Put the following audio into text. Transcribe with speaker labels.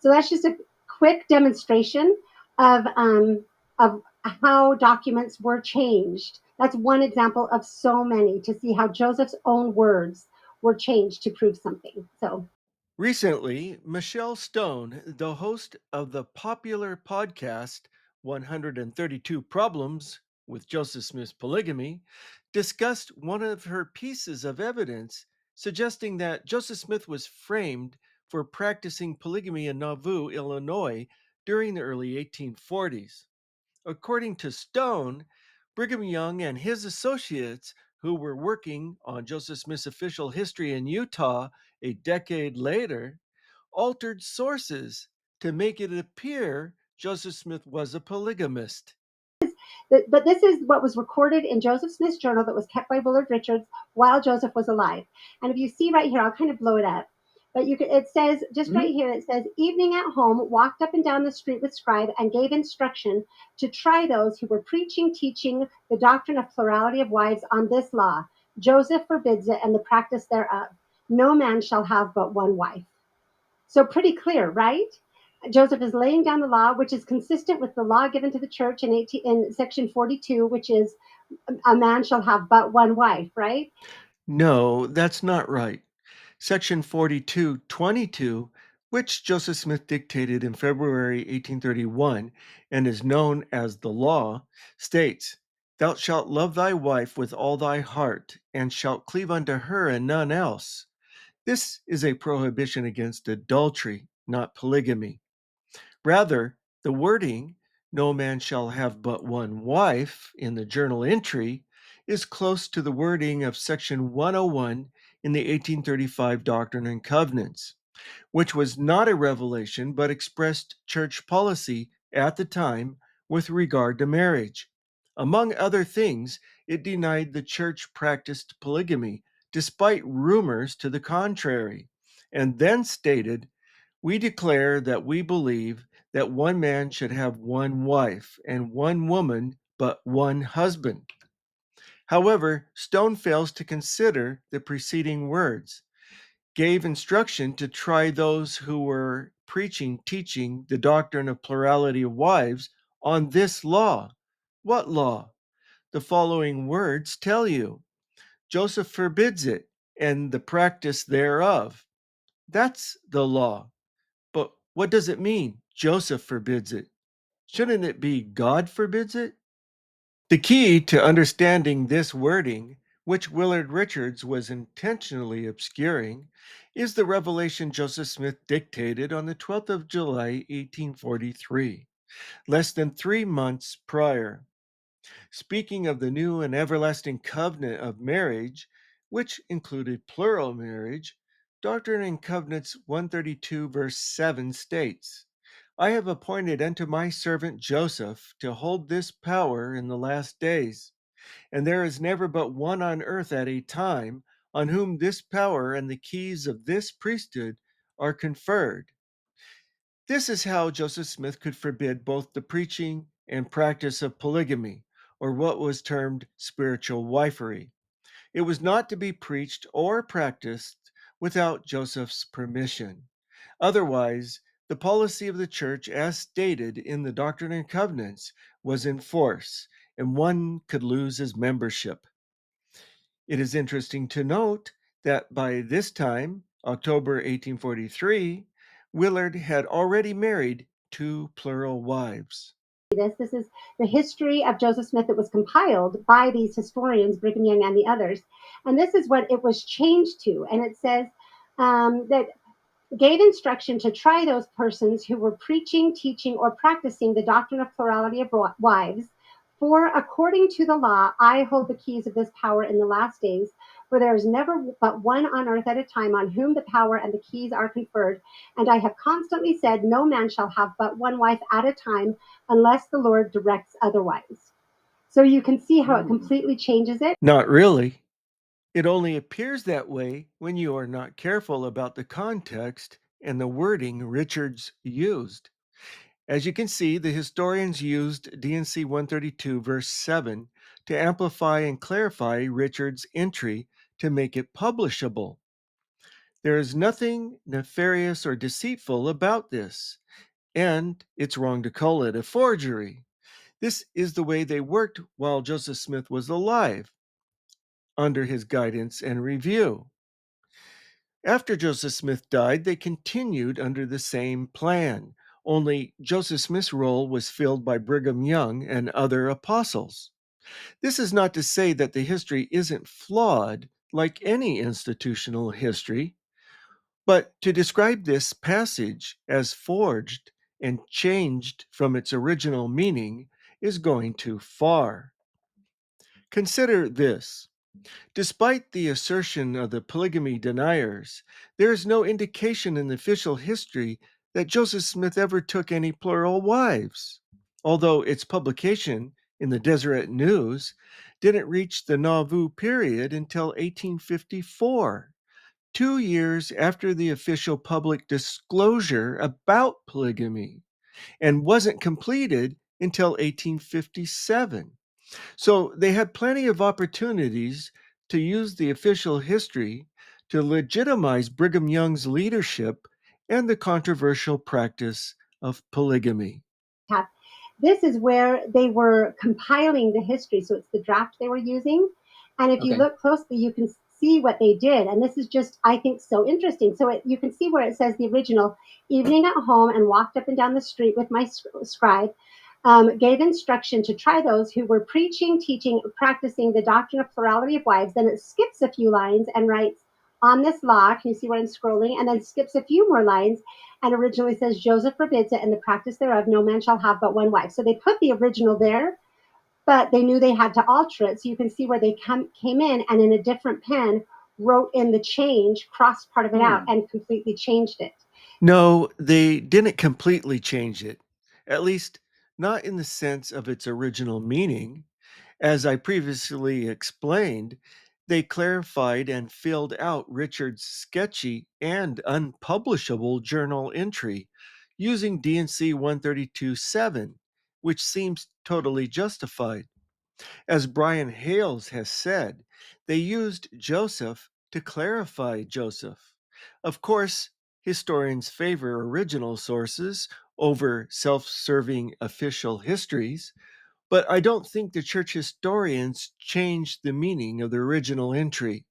Speaker 1: So that's just a quick demonstration of how documents were changed. That's one example of so many to see how Joseph's own words were changed to prove something. So
Speaker 2: Recently, Michelle Stone, the host of the popular podcast 132 Problems with Joseph Smith's Polygamy, discussed one of her pieces of evidence suggesting that Joseph Smith was framed for practicing polygamy in Nauvoo, Illinois during the early 1840s. According to Stone, Brigham Young and his associates, who were working on Joseph Smith's official history in Utah a decade later, altered sources to make it appear Joseph Smith was a polygamist.
Speaker 1: but this is what was recorded in Joseph Smith's journal that was kept by Willard Richards while Joseph was alive. And if you see right here, I'll kind of blow it up. But you can, it says just right here, it says, evening at home, walked up and down the street with scribe and gave instruction to try those who were preaching, teaching the doctrine of plurality of wives on this law. Joseph forbids it and the practice thereof. No man shall have but one wife. So pretty clear, right? Joseph is laying down the law, which is consistent with the law given to the church in section 42, which is a man shall have but one wife, right?
Speaker 2: No, that's not right. Section 42:22, which Joseph Smith dictated in February 1831 and is known as the law, states, "Thou shalt love thy wife with all thy heart, and shalt cleave unto her and none else." This is a prohibition against adultery, not polygamy. Rather, the wording, "no man shall have but one wife," in the journal entry is close to the wording of section 101 in the 1835 Doctrine and Covenants, which was not a revelation but expressed church policy at the time with regard to marriage. Among other things, it denied the church practiced polygamy, despite rumors to the contrary, and then stated, "We declare that we believe that one man should have one wife, and one woman but one husband." However, Stone fails to consider the preceding words, "gave instruction to try those who were preaching, teaching the doctrine of plurality of wives on this law." What law? The following words tell you, "Joseph forbids it, and the practice thereof." That's the law. But what does it mean? Joseph forbids it. Shouldn't it be God forbids it? The key to understanding this wording, which Willard Richards was intentionally obscuring, is the revelation Joseph Smith dictated on the 12th of July, 1843, less than 3 months prior. Speaking of the new and everlasting covenant of marriage, which included plural marriage, Doctrine and Covenants 132, verse 7 states, "I have appointed unto my servant Joseph to hold this power in the last days. And there is never but one on earth at a time on whom this power and the keys of this priesthood are conferred." This is how Joseph Smith could forbid both the preaching and practice of polygamy, or what was termed spiritual wifery. It was not to be preached or practiced without Joseph's permission. Otherwise, the policy of the church, as stated in the Doctrine and Covenants, was in force, and one could lose his membership. It is interesting to note that by this time, October 1843, Willard had already married two plural wives.
Speaker 1: This is the history of Joseph Smith that was compiled by these historians, Brigham Young and the others. And this is what it was changed to. And it says that gave instruction to try those persons who were preaching, teaching, or practicing the doctrine of plurality of wives. For according to the law, I hold the keys of this power in the last days, for there is never but one on earth at a time on whom the power and the keys are conferred. And I have constantly said, no man shall have but one wife at a time, unless the Lord directs otherwise. So you can see how it completely changes it.
Speaker 2: Not really. It only appears that way when you are not careful about the context and the wording Richards used. As you can see, the historians used D&C 132, verse 7, to amplify and clarify Richard's entry to make it publishable. There is nothing nefarious or deceitful about this, and it's wrong to call it a forgery. This is the way they worked while Joseph Smith was alive, under his guidance and review. After Joseph Smith died, they continued under the same plan, only Joseph Smith's role was filled by Brigham Young and other apostles. This is not to say that the history isn't flawed like any institutional history, but to describe this passage as forged and changed from its original meaning is going too far. Consider this. Despite the assertion of the polygamy deniers, there is no indication in the official history that Joseph Smith ever took any plural wives, although its publication in the Deseret News didn't reach the Nauvoo period until 1854, 2 years after the official public disclosure about polygamy, and wasn't completed until 1857. So they had plenty of opportunities to use the official history to legitimize Brigham Young's leadership and the controversial practice of polygamy.
Speaker 1: Have. This is where they were compiling the history. So it's the draft they were using. And if you
Speaker 3: Okay.
Speaker 1: look closely, you can see what they did. And this is just, I think, so interesting. So you can see where it says the original evening at home and walked up and down the street with my scribe. Gave instruction to try those who were preaching, teaching, practicing the doctrine of plurality of wives. Then it skips a few lines and writes, on this law, can you see where I'm scrolling? And then skips a few more lines and originally says Joseph forbids it, and the practice thereof, no man shall have but one wife. So they put the original there, but they knew they had to alter it. So you can see where they came in and in a different pen wrote in the change, crossed part of it out,
Speaker 3: Hmm.
Speaker 1: and completely changed it.
Speaker 2: No, they didn't completely change it, at least not in the sense of its original meaning. As I previously explained, they clarified and filled out Richard's sketchy and unpublishable journal entry using D&C 132.7, which seems totally justified. As Brian Hales has said, they used Joseph to clarify Joseph. Of course, historians favor original sources over self serving official histories, but I don't think the church historians changed the meaning of the original entry.